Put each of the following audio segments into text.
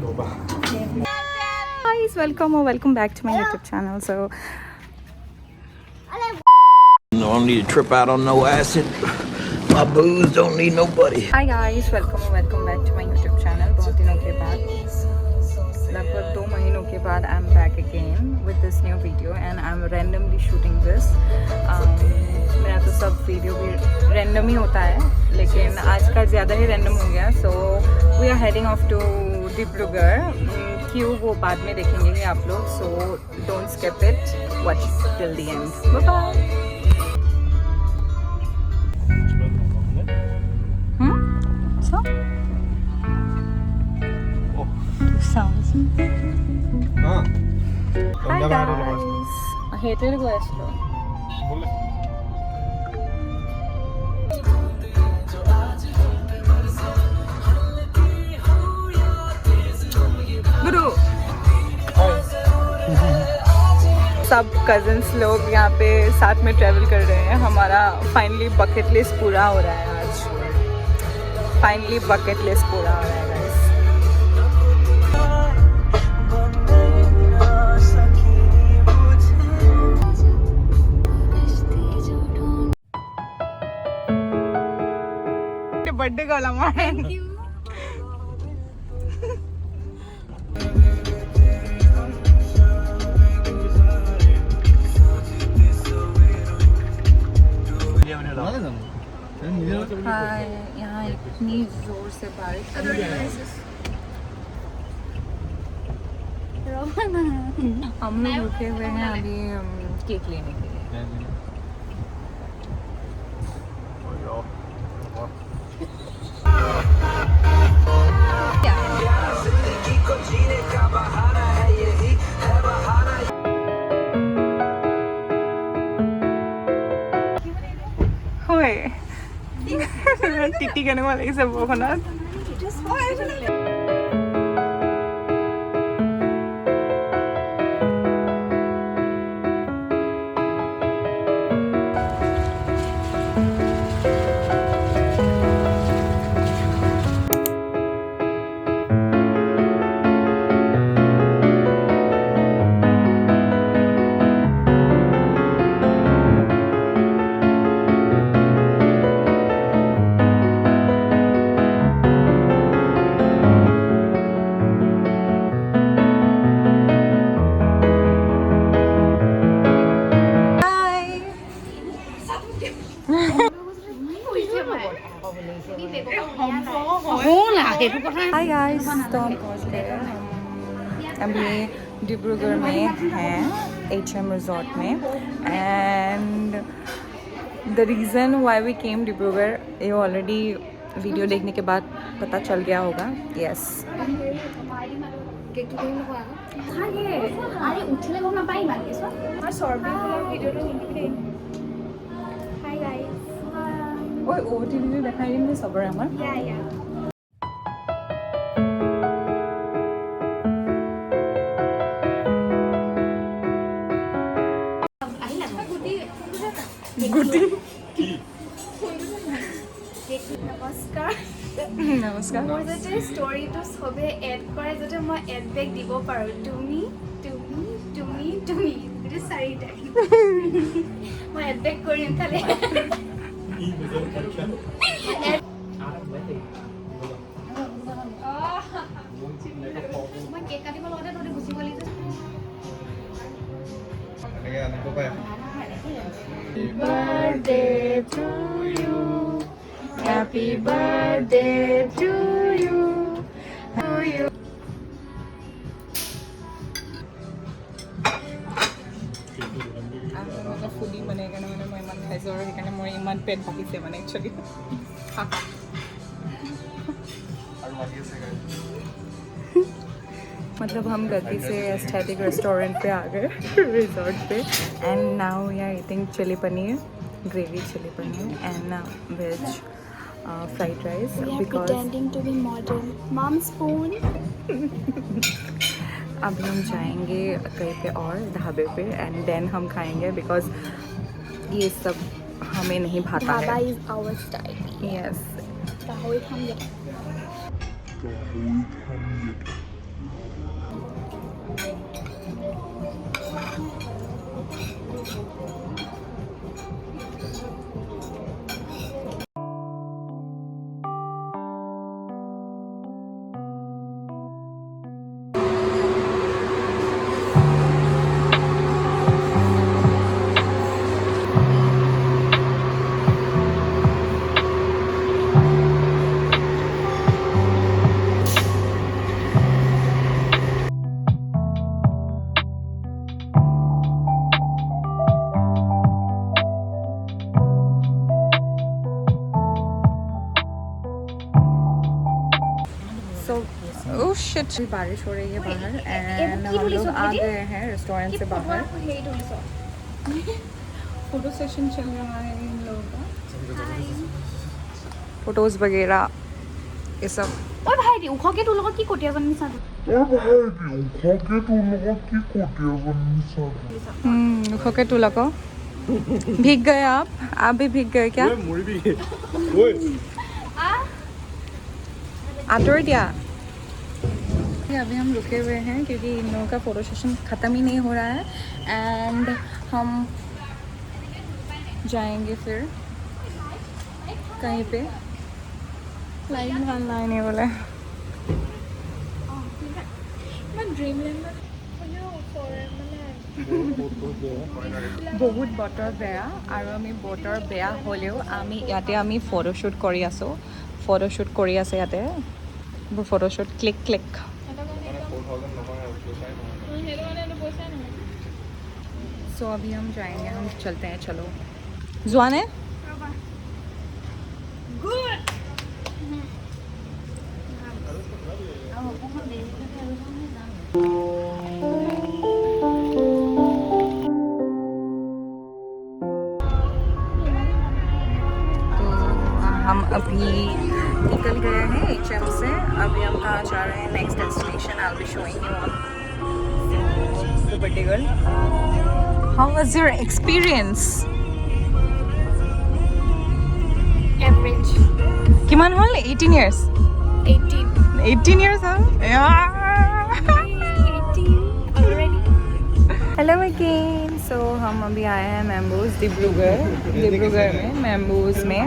Guys, welcome back to my YouTube channel. So No, I don't need to trip out on no acid. My booze don't need nobody. hi guys, welcome back to my YouTube channel. बहुत दिनों के बाद, लगभग 2 महीनों के बाद I'm back again with this new video and I'm randomly shooting this. मेरा तो सब वीडियो भी random ही होता है, लेकिन आज का ज़्यादा ही random हो गया. So we are heading off to Dibrugarh. क्यों वो बाद में देखेंगे आप लोग. So don't skip it, watch till the end. Bye bye. So? Sounds. Hi guys. Hated question. Guru. सब कजिन्स लोग यहाँ पे साथ में ट्रैवल कर रहे हैं. हमारा फाइनली बकेट लिस्ट पूरा हो रहा है आज. फाइनली बकेट लिस्ट पूरा हो रहा है गाइस. बर्थडे का लम्हा है. Thank you. हाँ, यहाँ इतनी जोर से बारिश कर रही है. हम लोग रुके हुए हैं अभी केक लेने के लिए. টিটি কেনেকুৱা লাগিছে বৰষুণত. हाय गाइस, तो हम पहुँच गए. अभी डिब्रूगढ़ में हैं HM रिजॉर्ट में. And the reason why we came Dibrugarh ये ऑलरेडी वीडियो देखने के बाद पता चल गया होगा. यस. ओए OTT দেখাই দিম চবৰে আমাৰ. নমস্কাৰ. মোৰ যাতে ষ্টৰিটো চবে এড কৰে যাতে মই এড বেক দিব পাৰোঁ. তুমি গোটেই 4টা মই এড বেক কৰিম খালি. মই কেক কাটিব লগতে তহঁতে গুচিব লাগিব. Birthday to you. Happy birthday to you. To you. मैं फूडी बनेगा ना मैं मन खाइছো और সেইকাৰণে মই ইমান পেট বাকিছে মানে একচুয়ালি. मतलब हम गलती से एस्थेटिक रेस्टोरेंट पे आ गए रिजॉर्ट पे. And now we are eating chilli paneer, gravy chilli paneer and veg fried rice. Because pretending to be modern. Mom spoon. अभी हम जाएंगे कहीं पे और ढाबे पे एंड देन हम खाएंगे बिकॉज ये सब हमें नहीं भाता Dhaba है. is our style. यस. गाहৰি খাম अभी बारिश हो रही है बाहर एंड हम लोग आ गए हैं रेस्टोरेंट से बाहर फोटो सेशन चल रहा है इन लोगों का फोटोज वगैरह ये सब ঐ ভাইটি উখকে তোৰ লগত কি কটিয়া জানি চালো उखोके तुला को भीग गए आप भी भीग गए क्या आतोड़ दिया अभी हम रुके हुए हैं क्योंकि इन लोगों का फोटो सेशन ख़त्म ही नहीं हो रहा है एंड हम जाएंगे फिर कहीं पे लाइन नहीं बोले বহুত বতৰ বেয়া আৰু আমি বতৰ বেয়া হ'লেও আমি ইয়াতে আমি ফটোশ্বুট কৰি আছোঁ ফটোশ্বুট কৰি আছে ইয়াতে ফটোশ্বুট ক্লিক ক্লিক सो अभी हम जाएंगे हम चलते हैं चलो जुआन है हम अभी निकल गए हैं HM से अभी हम कहाँ जा रहे हैं next destination I will be showing you on the birthday girl how was your experience average kiman hol 18 years 18 years huh already hello again so हम अभी आए हैं मैम्बूज डिब्रूगढ़ में मैम्बूज में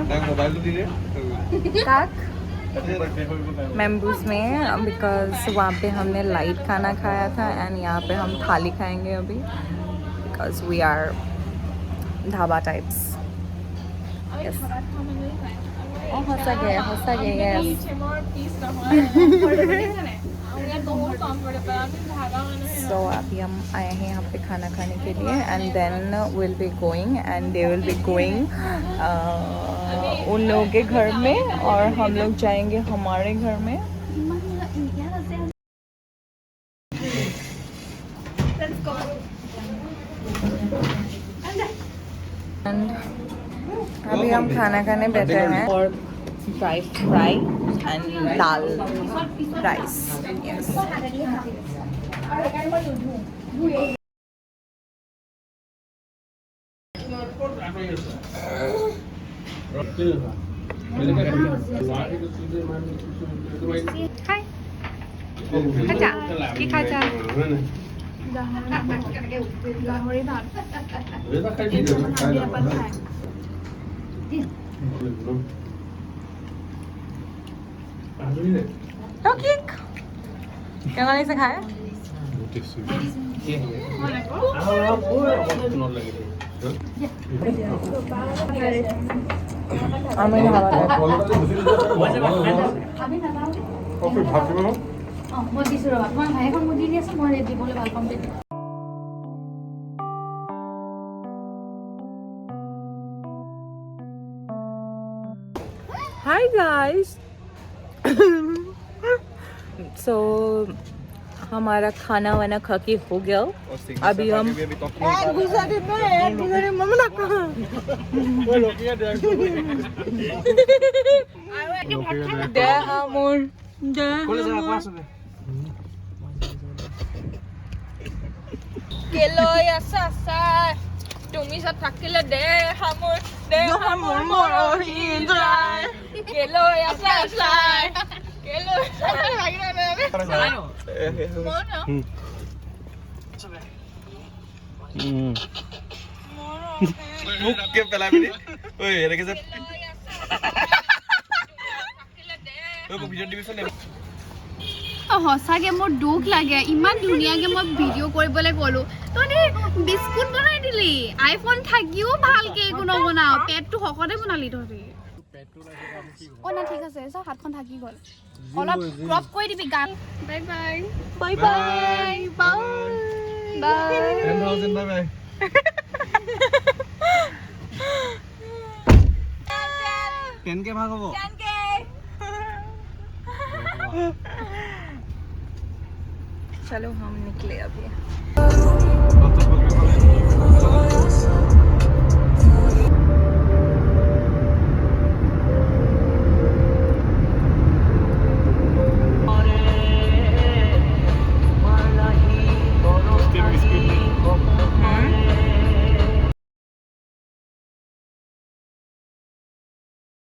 मैम्बूज में बिकॉज वहाँ पे हमने लाइट खाना खाया था एंड यहाँ पे हम थाली खाएंगे अभी because we are dhaba types हंसा गया सो अभी हम आए हैं यहाँ पे खाना खाने के लिए and then will be going and they will be going उन लोगों के घर में और हम लोग जाएंगे हमारे घर में एंड अभी हम खाना खाने बैठे हैं और dry fry and dal rice yes hi खाजा की खाजा গাহৰি ভাত केक क्या गाने से खाया আমি খাবার মই দিছোঁ ৰবা তোমাৰ ভাই এখন মই দি আছোঁ মই দিবলৈ ভাল পাম তেতিয়া हाय गाइस सो हमारा खाना वाना खा के हो गया अभी हम তুমি চব থাকিলে দে হামুৰ মৰহি যায় কেলৈ আছা চাই কেলৈ মুখ কে পেলাই পিনি ঐ এনেকে যে ঐ ভিডিঅ দিবিচোন সঁচাকৈ মোৰ দুখ লাগে ইমান ধুনীয়াকৈ মই ভিডিঅ' কৰিবলৈ ক'লোঁ তহঁতি বিস্কুট বনাই দিলি আইফোন থাকিও ভালকৈ একো নবনাও পেটটো শকতে বনালি তহঁতি অ' না ঠিক আছে চা হাতখন থাকি গ'ল অলপ ক্ৰপ কৰি দিবি গান bye bye bye bye bye bye 10,000 bye bye কেনকে ভাগ হ'ব चलो हम निकले अभी। तो